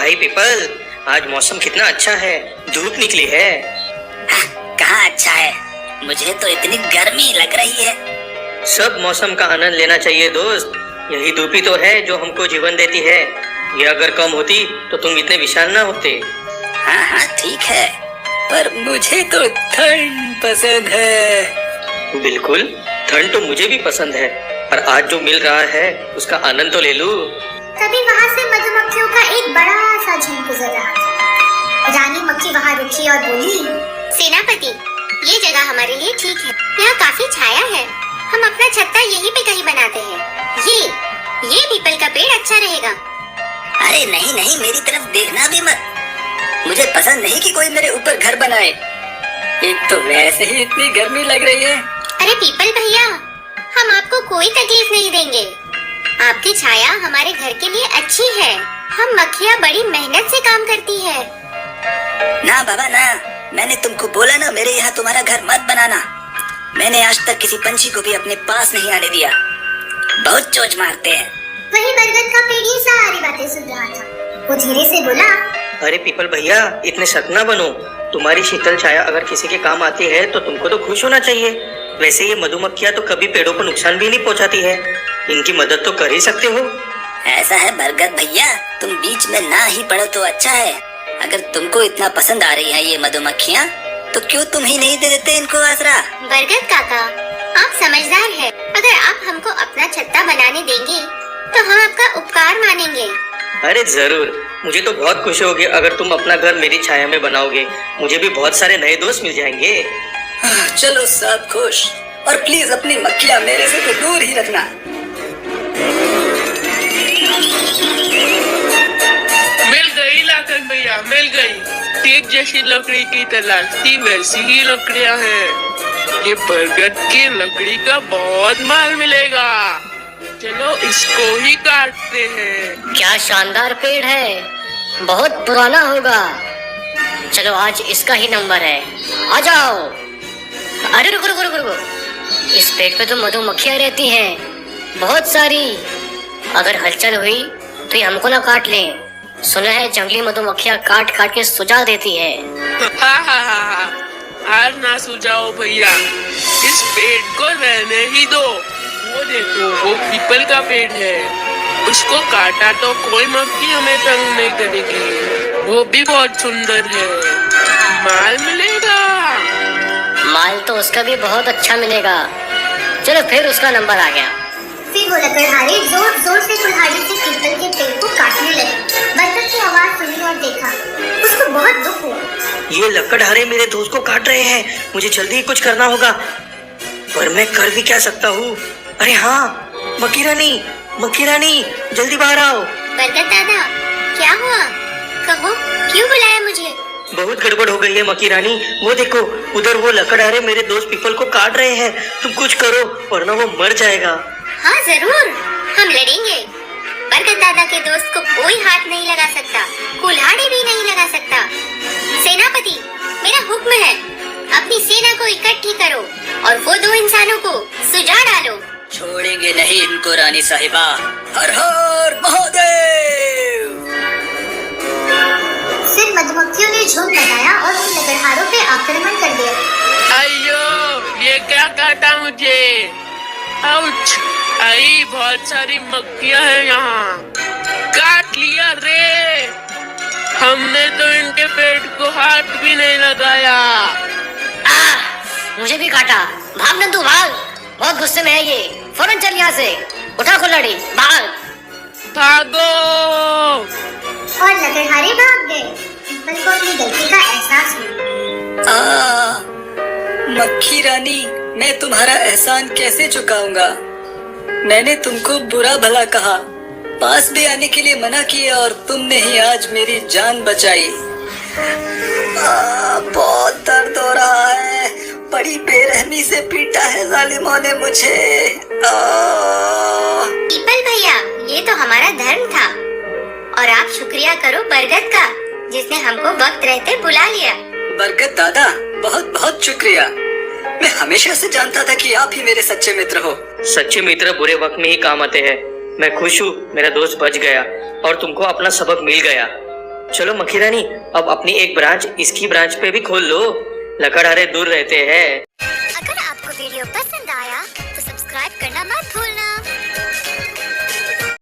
भाई पीपल, आज मौसम कितना अच्छा है, धूप निकली है। कहाँ अच्छा है, मुझे तो इतनी गर्मी लग रही है। सब मौसम का आनंद लेना चाहिए दोस्त, यही धूप ही तो है जो हमको जीवन देती है। ये अगर कम होती तो तुम इतने विशाल ना होते। हाँ हाँ ठीक है, पर मुझे तो ठंड पसंद है। बिल्कुल, ठंड तो मुझे भी पसंद है, पर आज जो मिल रहा है उसका आनंद तो ले लूं। तभी वहाँ से मधुमक्खियों का एक बड़ा सा झुंड गुजर रहा था। रानी मक्खी वहाँ रुकी और बोली, सेनापति, ये जगह हमारे लिए ठीक है, यहाँ काफी छाया है, हम अपना छत्ता यहीं पे कहीं बनाते हैं। ये पीपल का पेड़ अच्छा रहेगा। अरे नहीं नहीं, मेरी तरफ देखना भी मत, मुझे पसंद नहीं कि कोई मेरे ऊपर घर बनाए, एक तो वैसे ही इतनी गर्मी लग रही है। अरे पीपल भैया, हम आपको कोई तकलीफ नहीं देंगे, आपकी छाया हमारे घर के लिए अच्छी है, हम मक्खियाँ बड़ी मेहनत से काम करती है। ना बाबा ना, मैंने तुमको बोला ना मेरे यहाँ तुम्हारा घर मत बनाना। मैंने आज तक किसी पंछी को भी अपने पास नहीं आने दिया, बहुत चोंच मारते हैं। वही बरगद का पेड़ ये सारी बातें सुन रहा था। वो धीरे से बोला, अरे पीपल भैया, इतने सख्त ना बनो, तुम्हारी शीतल छाया अगर किसी के काम आती है तो तुमको तो खुश होना चाहिए। वैसे ये मधुमक्खियाँ तो कभी पेड़ों को नुकसान भी नहीं पहुँचाती है, इनकी मदद तो कर ही सकते हो। ऐसा है बरगद भैया, तुम बीच में ना ही पड़ो तो अच्छा है। अगर तुमको इतना पसंद आ रही है ये मधुमक्खियाँ, तो क्यों तुम ही नहीं दे देते इनको आसरा। बरगद काका, आप समझदार हैं, अगर आप हमको अपना छत्ता बनाने देंगे तो हम आपका उपकार मानेंगे। अरे जरूर, मुझे तो बहुत खुशी होगी अगर तुम अपना घर मेरी छाया में बनाओगे, मुझे भी बहुत सारे नए दोस्त मिल जाएंगे। चलो सब खुश, और प्लीज अपनी मक्खियाँ मेरे से तो दूर ही रखना। मिल गई लाखन भैया, मिल गई। तेज जैसी लकड़ी की तलाश थी वैसी ही लकड़ियाँ हैं। ये बरगद की लकड़ी का बहुत माल मिलेगा, चलो इसको ही काटते हैं। क्या शानदार पेड़ है, बहुत पुराना होगा, चलो आज इसका ही नंबर है, आ जाओ। अरे रुको रुको रुको रुको, इस पेड़ पे तो मधुमक्खियाँ रहती हैं बहुत सारी, अगर हलचल हुई तो ये हमको ना काट लें। सुना है जंगली मधुमक्खियाँ काट काट के सुझा देती है। हार ना सुझाओ भैया, इस पेड़ को रहने ही दो। वो देखो, वो पीपल का पेड़ है, उसको काटा तो कोई मक्खी हमें तंग नहीं करेगी, वो भी बहुत सुंदर है, माल मिलेगा। माल तो उसका भी बहुत अच्छा मिलेगा, चलो फिर उसका नंबर आ गया। फिर वो लकड़हारे जोर जोर से कुल्हाड़ी से पीपल के पेड़ को काटने लगे। बरगद की आवाज सुनी और देखा, उसको बहुत दुख हुआ। ये लकड़हारे मेरे दोस्त को काट रहे हैं, मुझे जल्दी ही कुछ करना होगा, पर मैं कर भी क्या सकता हूँ। अरे हाँ, मक्खी रानी जल्दी बाहर आओ। बरगद दादा, क्या हुआ, कहो, क्यों बुलाया मुझे? बहुत गड़बड़ हो गई है मक्खी रानी, वो देखो उधर वो लकड़हारे मेरे दोस्त पीपल को काट रहे हैं, तुम कुछ करो वरना वो मर जाएगा। हाँ जरूर, हम लड़ेंगे। बरगद दादा के दोस्त को कोई हाथ नहीं लगा सकता, कुल्हाड़ी भी नहीं लगा सकता। सेनापति, मेरा हुक्म है, अपनी सेना को इकट्ठी करो और वो दो इंसानों को सुझा डालो। छोड़ेंगे नहीं इनको रानी साहिबा, हर हर महादेव। फिर मधुमक्खियों ने झुंड लगाया और उन लकड़हारों पे आक्रमण कर दिया। अयो, ये क्या काटा मुझे, आउच, आई बहुत सारी मक्खियाँ हैं यहाँ, काट लिया रे। हमने तो इनके पेट को हाथ भी नहीं लगाया। मुझे भी काटा, भाग नंदू भाग, बहुत गुस्से में है ये, फौरन चल यहाँ से, उठा कुल्हाड़ी, भाग। भागो। और लकड़हारे भाग गए। पीपल को अपनी गलती का एहसास हुआ। मक्खी रानी, मैं तुम्हारा एहसान कैसे चुकाऊंगा। मैंने तुमको बुरा भला कहा, पास भी आने के लिए मना किया, और तुमने ही आज मेरी जान बचाई। बहुत दर्द हो रहा है, बड़ी बेरहमी से पीटा है जालिमों ने मुझे। पीपल भैया, ये तो हमारा धर्म था, और आप शुक्रिया करो बरगद का, जिसने हमको वक्त रहते बुला लिया। बरगद दादा, बहुत बहुत शुक्रिया, मैं हमेशा से जानता था कि आप ही मेरे सच्चे मित्र हो। सच्चे मित्र बुरे वक्त में ही काम आते हैं। मैं खुश हूँ मेरा दोस्त बच गया और तुमको अपना सबक मिल गया। चलो मक्खी रानी, अब अपनी एक ब्रांच इसकी ब्रांच पे भी खोल लो, लकड़हारे दूर रहते हैं। अगर आपको वीडियो पसंद आया तो सब्सक्राइब करना मत भूलना।